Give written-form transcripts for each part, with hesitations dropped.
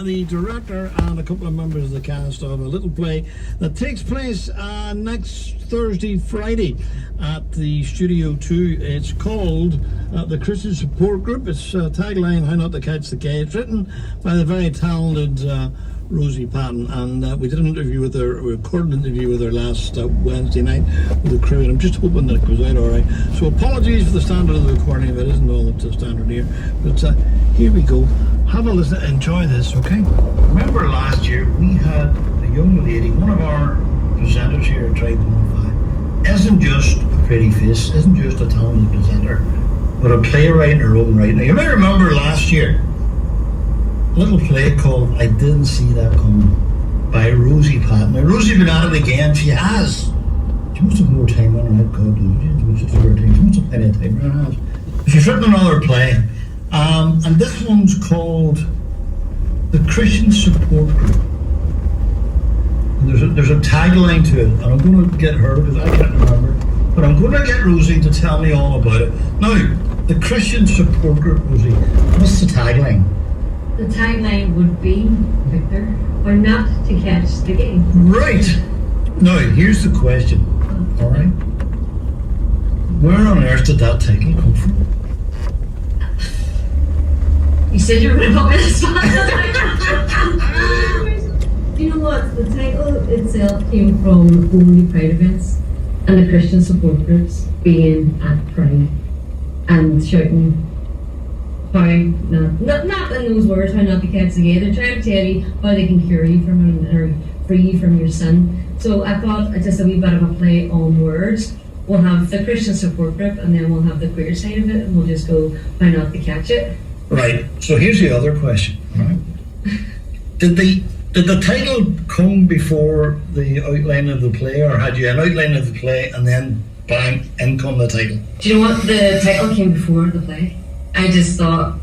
the director and a couple of members of the cast of a little play that takes place next Thursday, Friday at the Studio 2. It's called The Christian Support Group. It's tagline, How Not to Catch the Gay. It's written by the very talented Rosie Patton, and we did an interview with her, we recorded an interview with her last Wednesday night with the crew, and I'm just hoping that it goes out alright. So apologies for the standard of the recording if it isn't all up to standard here, but here we go. Have a listen, enjoy this, okay? Remember last year we had a young lady, one of our presenters here at Tribe 105, isn't just a pretty face, isn't just a talented presenter, but a playwright in her own right. Now you may remember last year, a little play called I Didn't See That Coming by Rosie Patton. Now Rosie's been at it again, she has. She must have more time on her head, God, she must have plenty of time on her hands. She's written another play. And this one's called The Christian Support Group. And there's a tagline to it, and I'm going to get her, because I can't remember, but I'm going to get Rosie to tell me all about it. Now, the Christian Support Group, Rosie, what's the tagline? The tagline would be, Victor, or not to catch the game. Right. Now, here's the question, all right? Where on earth did that title come from? You said you were going to put me on the spot. You know what? The title itself came from Only Pride events and the Christian support groups being at Pride and shouting how not in those words, how not to catch the gay. They're trying to tell you how they can cure you from it or free you from your sin. So I thought just a wee bit of a play on words. We'll have the Christian support group and then we'll have the queer side of it, and we'll just go how not to catch it. Right, so here's the other question, right? Did the title come before the outline of the play, or had you an outline of the play and then bang, in come the title? Do you know what? The title came before the play. I just thought,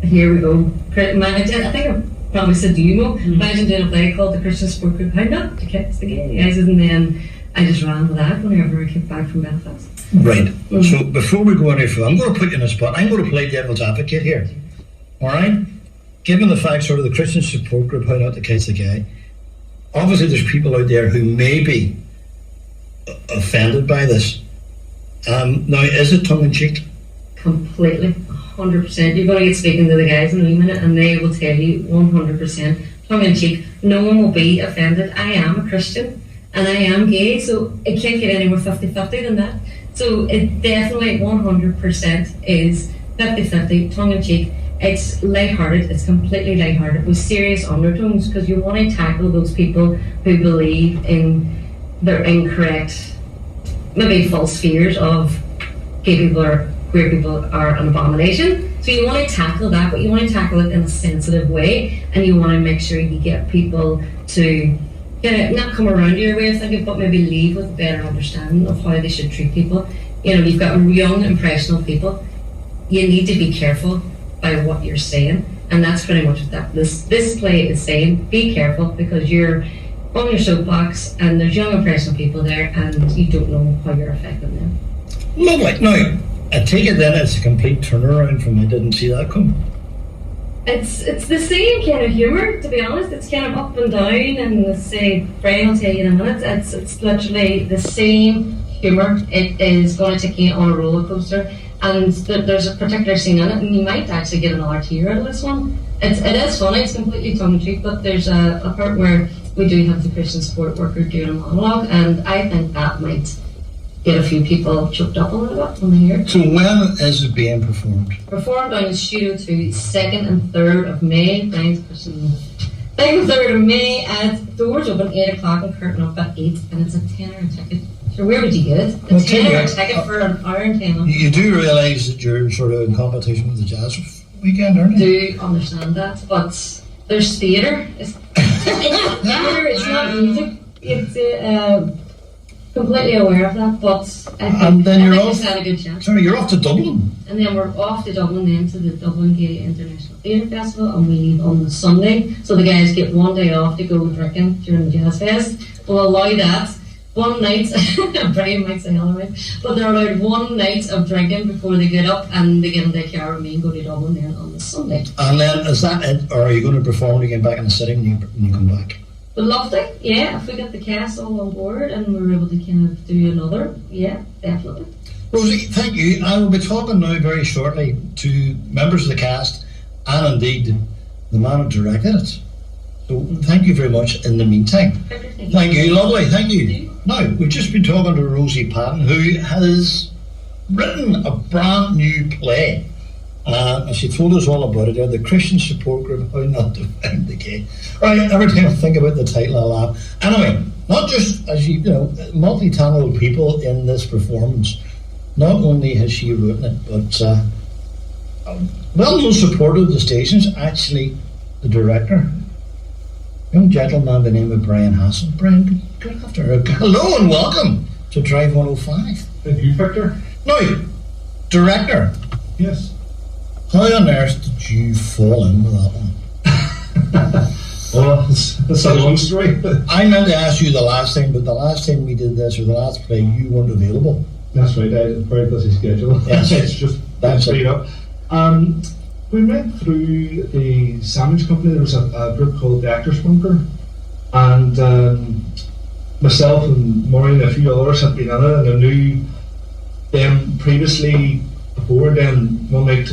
here we go. I think I probably said to you, Mo, imagine doing a play called The Christian Support Group, How Not to Catch the Gay. And then I just ran with that whenever I came back from Belfast. Right. So before we go any further, I'm going to put you in a spot. I'm going to play devil's advocate here. All right? Given the fact, sort of the Christian support group, How Not to Catch the Gay, obviously there's people out there who may be offended by this. Now, is it tongue-in-cheek? Completely. 100%. You're going to get speaking to the guys in a minute and they will tell you 100% tongue-in-cheek. No one will be offended. I am a Christian and I am gay, so it can't get any more 50-50 than that. So it definitely 100% is 50-50, tongue-in-cheek. It's lighthearted, it's completely lighthearted with serious undertones, because you want to tackle those people who believe in their incorrect, maybe false fears of gay people or queer people are an abomination. So you want to tackle that, but you want to tackle it in a sensitive way, and you want to make sure you get people to not come around your way of thinking, but maybe leave with a better understanding of how they should treat people. You know, you've got young, impressionable people. You need to be careful by what you're saying, and that's pretty much what this play is saying. Be careful, because you're on your soapbox, and there's young, impressionable people there, and you don't know how you're affecting them. Lovely. Now, I take it then it's a complete turnaround from I Didn't See That Coming. It's the same kind of humour, to be honest. It's kind of up and down, and let's say Brian will tell you in a minute. It's literally the same humour. It is going to take you on a roller coaster, and there's a particular scene in it, and you might actually get another tear out of this one. It is funny. It's completely tongue-in-cheek, but there's a part where we do have the Christian support worker doing a monologue, and I think that might get a few people choked up a little bit when they hear it. So when is it being performed? Performed on Studio 2, 2nd and 3rd of May. 2nd and 3rd of May. Doors open 8 o'clock and curtain up at 8, and it's a £10 ticket. So where would you get it? A £10 ticket for an hour and 10 minutes. You do realise that you're sort of in competition with the jazz weekend, aren't you? I do understand that, but there's theatre. It's theatre, it's not music. It's completely aware of that, but I think it's had a good chance. Sorry, you're off to Dublin. And then we're off to Dublin then to the Dublin Gay International Theatre Festival, and we leave on the Sunday, so the guys get one day off to go drinking during the Jazz Fest. We'll allow that, one night, Brian might say otherwise, but they're allowed one night of drinking before they get up and they get in their car with me and go to Dublin then on the Sunday. And then, is that it, or are you going to perform again back in the city when you come back? Would love to, yeah, if we get the cast all on board and we were able to kind of do another, yeah, definitely. Rosie, thank you. I will be talking now very shortly to members of the cast and indeed the man who directed it. So thank you very much in the meantime. Thank you, lovely, thank you. Now, we've just been talking to Rosie Patton, who has written a brand new play. And she told us all about it. The Christian Support Group, How Not to Find the Gay. Right, every time I think about the title, I laugh. Anyway, not just, as you know, multi-talented people in this performance. Not only has she written it, but well-known supporter of the stations, actually the director, young gentleman by the name of Brian Hassel. Brian, good afternoon. Hello and welcome to Drive 105. Thank you, Victor. Now, director. Yes. How on earth did you fall in with that one? Well, it's a long story. I meant to ask you the last time, but the last time we did this, or the last play, you weren't available. That's right, I had a very busy schedule. Yes. It's just speed up. We went through the sandwich company. There was a group called the Actors Bunker, and myself and Maureen and a few others had been in it, and I knew them previously before. Then one night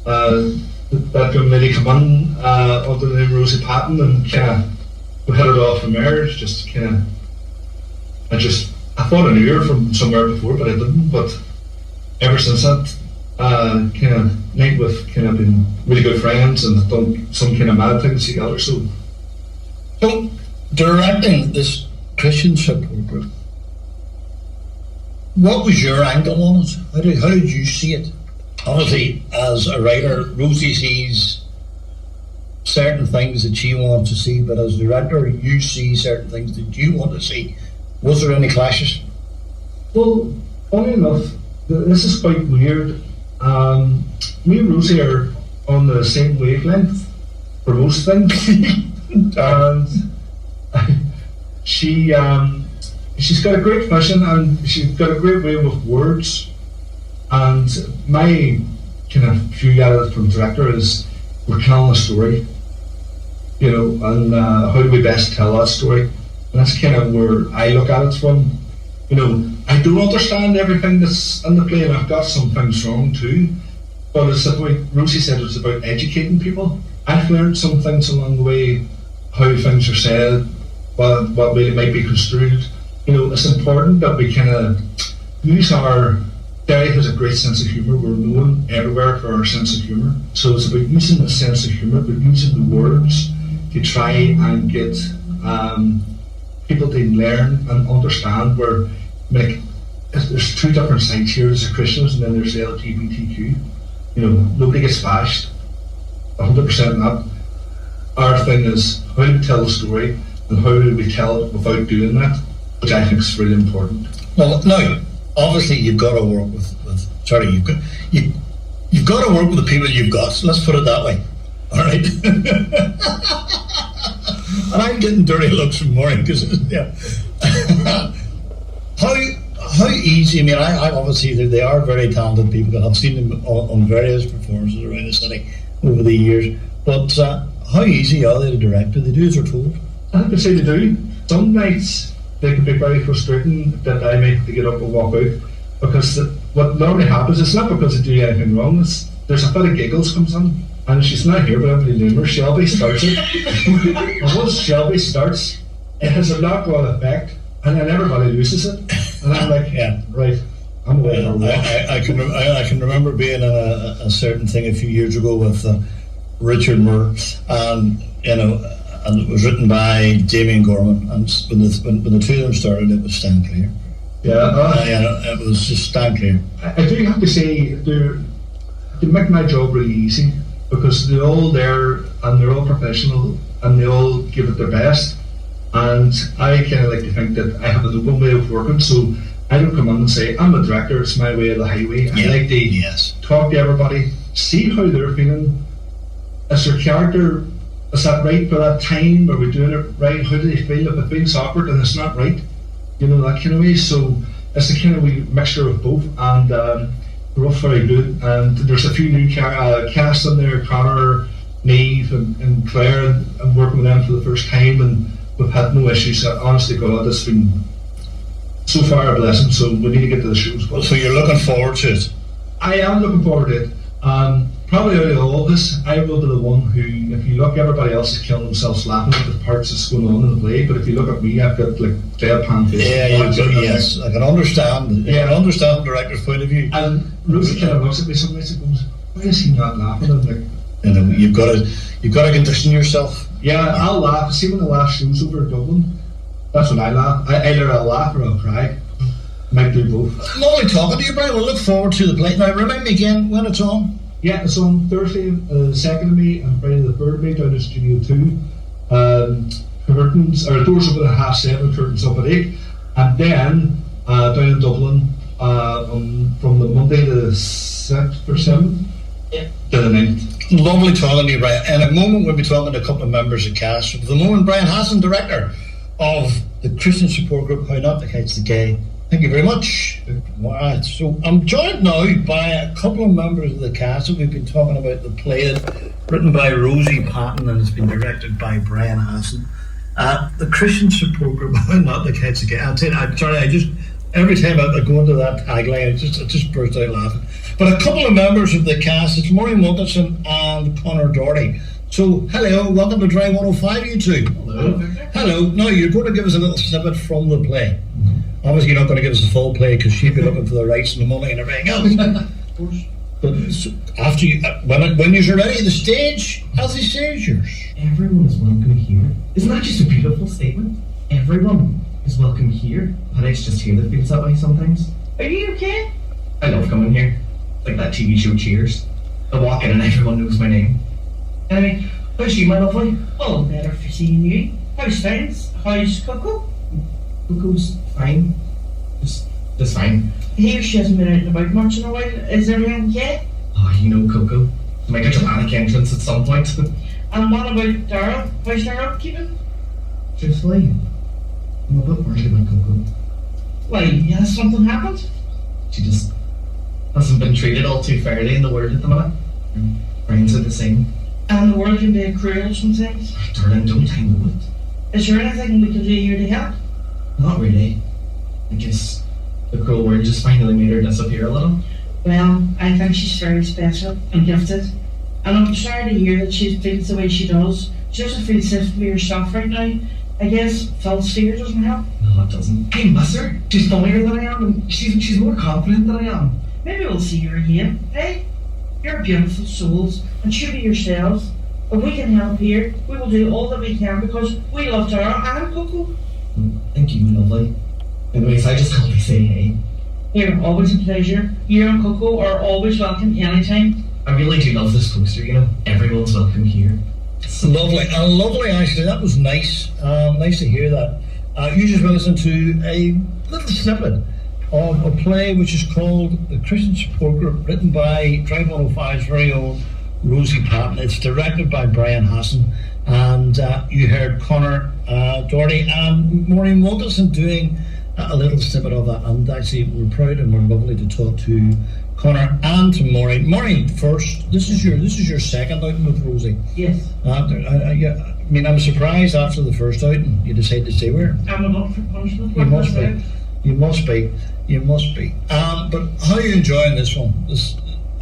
that young lady come in under the name of Rosie Patton, and kind of we hit it off from there. Just kind of, I thought I knew her from somewhere before, but I didn't. But ever since that kind of night, we've kind of been really good friends and done some kind of mad things together. So directing this Christian Support Group, what was your angle on it? How did you see it? Obviously, as a writer, Rosie sees certain things that she wants to see, but as a director, you see certain things that you want to see. Was there any clashes? Well, funny enough, this is quite weird. Me and Rosie are on the same wavelength for most things, and she's got a great vision and she's got a great way with words. And my kind of view at it from director is we're telling a story, you know, and how do we best tell that story? And that's kind of where I look at it from. You know, I don't understand everything that's in the play, and I've got some things wrong too. But it's about, Rosie said it's about educating people. I've learned some things along the way, how things are said, what way it might be construed. You know, it's important that we kind of use our. Derry has a great sense of humour. We're known everywhere for our sense of humour. So it's about using the sense of humour, but using the words to try and get people to learn and understand where, like, there's two different sides here. There's the Christians and then there's the LGBTQ. You know, nobody gets bashed, 100% not. Our thing is, how do we tell the story and how do we tell it without doing that, which I think is really important. Well, no. Obviously, you've got to work with you've got to work with the people you've got. So let's put it that way. All right. And I'm getting dirty looks from Maureen because yeah. How easy? I mean, I obviously they are very talented people. I've seen them on various performances around the city over the years. But how easy are they to direct? Do they do as they're told? I have to say they do. Some nights they can be very frustrating that I might have to get up and walk out, because what normally happens, it's not because they do anything wrong, there's a bit of giggles comes in, and she's not here, but I'm going to name her. Shelby starts it. And once Shelby starts, it has a knock-on effect, and then everybody loses it. And I'm like, yeah, right, I'm away from that. I can remember being in a certain thing a few years ago with Richard Moore, and you know. And it was written by Damien Gorman, and when the two of them started, it was stand clear. Yeah, it was just stand clear. I do have to say, they make my job really easy, because they're all there and they're all professional and they all give it their best. And I kind of like to think that I have an open way of working, so I don't come in and say, I'm a director, it's my way of the highway. I like to talk to everybody, see how they're feeling. Is their character, is that right for that time? Are we doing it right? How do they feel? If it feels awkward and it's not right, you know, that kind of way. So it's a kind of wee mixture of both, and they're off very good. And there's a few new casts in there, Connor, Neve and Claire, and I'm working with them for the first time, and we've had no issues. Honestly, God, it's been so far a blessing. So we need to get to the shows. So you're looking forward to it? I am looking forward to it. Probably out of all of us, I will be the one who, if you look, everybody else is killing themselves laughing at the parts that's going on in the play. But if you look at me, I've got like deadpan face. Yeah, yes, I can understand. Yeah, I can understand the director's point of view. And Rosie kind of looks at me sometimes and goes, "Why is he not laughing?" I'm like, you know, you've got to condition yourself. Yeah, I'll laugh. See, when the last show's over in Dublin, that's when I laugh. Either I'll laugh or I'll cry. Might do both. Lovely talking to you, Brian. We'll look forward to the play. Now, remind me again when it's on. Yeah, it's on Thursday, 2nd of May, and Friday the 3rd of May down at Studio 2. Curtains, or doors open at 7:30, curtains up at 8. And then down in Dublin from the Monday the 6th or 7th to the 9th. Lovely talking to you, Brian. In a moment, we'll be talking to a couple of members of cast. For the moment, Brian Hassan, director of the Christian support group How Not to Catch the Gay. Thank you very much. Right, so I'm joined now by a couple of members of the cast. We've been talking about the play written by Rosie Patton and it's been directed by Brian Hassan. The Christian support group How Not to Catch the Gay. I'll tell you, I'm sorry, every time I go into that tagline, I just burst out laughing. But a couple of members of the cast, it's Maureen Wilkinson and Conor Doherty. So, hello, welcome to Drive 105, you two. Hello. Hello. Now, you're going to give us a little snippet from the play. Obviously, you're not going to give us the full play because she'd be looking for the rights and the money and everything else. Of course. But after you, when you're ready, the stage, as they say, is yours. Everyone is welcome here. Isn't that just a beautiful statement? Everyone is welcome here. But it's just here that feels that way sometimes. Are you okay? I love coming here. It's like that TV show Cheers. I walk in and everyone knows my name. Anyway, how's you, my lovely? All better for seeing you. How's things? How's Coco? Coco's fine. Just fine. Here she hasn't been out and about much in a while. Is everything okay? Oh, you know Coco. Make a dramatic entrance at some point. And what about Daryl? How's Daryl keeping? Truthfully, I'm a bit worried about Coco. Why, has something happened? She just hasn't been treated all too fairly in the world at the minute. Friends are the same. And the world can be cruel sometimes. Darling, don't I know it? Is there anything we can do here to help? Not really. I guess the cruel word just finally made her disappear a little. Well, I think she's very special and gifted. And I'm sorry to hear that she feels the way she does. She doesn't feel safe to be herself right now. I guess false fear doesn't help. No, it doesn't. I miss her. She's funnier than I am, and she's more confident than I am. Maybe we'll see her again. Hey, you're beautiful souls, and should be yourselves. If we can help here, we will do all that we can because we love Dara and Coco. Thank you, my lovely. Anyways, I just called to say hey. Here, always a pleasure. You and Coco are always welcome anytime. I really do love this poster, you know. Everyone's welcome here. Lovely, lovely actually, that was nice. Nice to hear that. You just listened to a little snippet of a play which is called The Christian Support Group, written by Drive 105's very own Rosie Patton. It's directed by Brian Hassan, and you heard Conor Doherty and Maureen Wilkinson doing a little snippet of that. And actually, we're proud and we're lovely to talk to Conor and to Maureen. Maureen, first, this is your second outing with Rosie. Yes. I mean, I'm surprised after the first outing you decided to stay where. I'm up for punishment. You must be. You must be. You must be. But how are you enjoying this one? This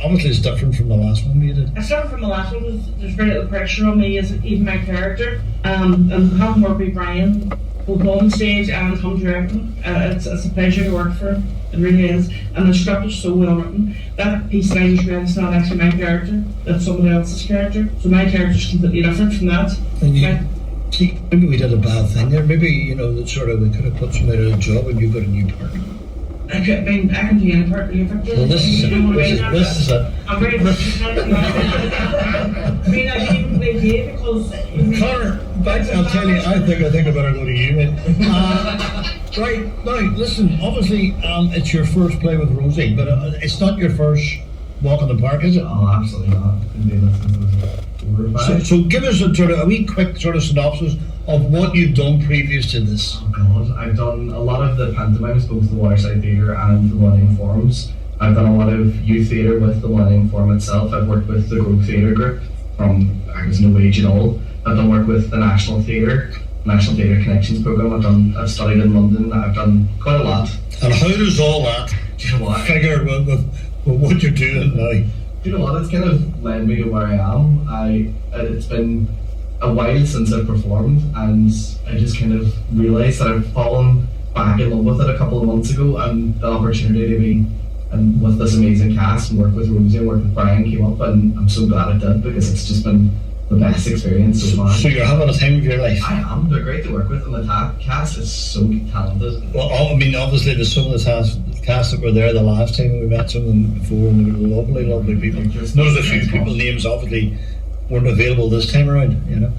obviously is different from the last one we did. It's different from the last one. There's very little pressure on me as even my character. And having worked with Brian both on stage and come directing, it's a pleasure to work for him. It really is. And the script is so well written. That piece that I just read is not actually my character. That's somebody else's character. So my character's completely different from that. And see, maybe we did a bad thing there. Maybe, that sort of we could have put somebody out of a job and you got a new part. I can do any part of you, Victor. Well, this is it. I'm very versatile. I mean, I can even play Dave because... Conor, I'll tell you, I think I better go to you, mate. Right, now, listen, obviously, it's your first play with Rosie, but it's not your first walk in the park, is it? Oh, absolutely not. Couldn't do this since I was 4 or 5. So give us a wee quick sort of synopsis of what you've done previous to this. Oh God, I've done a lot of the pantomimes, both the Waterside Theatre and the Millennium Forums. I've done a lot of youth theatre with the Millennium Forum itself. I've worked with the Grove Theatre Group from I was no age at all. I've done work with the National Theatre Connections Programme. I've studied in London. I've done quite a lot. And how does all that Do you know what? figure with what you're doing now? Do you know what? It's kind of led me to where I am. It's been a while since I've performed, and I just kind of realised that I've fallen back in love with it a couple of months ago, and the opportunity to be and with this amazing cast and work with Rosie and work with Brian came up, and I'm so glad it did because it's just been the best experience so far. So you're having a time of your life. I am. They're great to work with, and the cast is so talented. Well, I mean, obviously, there's some of the cast that were there the last time we met some of them before, and they were lovely, lovely people. Notice a few people names obviously weren't available this time around, you know.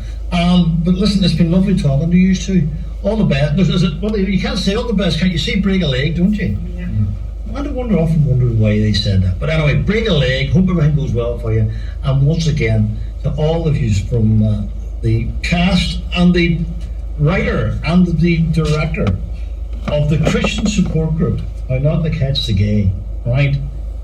But listen, it's been lovely talking to you two. All the best. Well, you can't say all the best, can't you? Say break a leg, don't you? Yeah. I often wondered why they said that. But anyway, break a leg. Hope everything goes well for you. And once again, to all of you from the cast and the writer and the director of the Christian Support Group, How Not to Catch the Gay, right?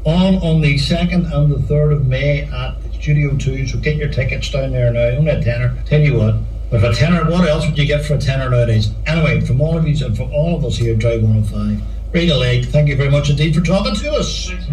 On the 2nd and the 3rd of May at Studio 2. So get your tickets down there now. Only a tenner. Tell you what, with a tenner, what else would you get for a tenner nowadays? Anyway, from all of you and from all of us here at Drive 105, break a leg. Thank you very much indeed for talking to us. Thanks.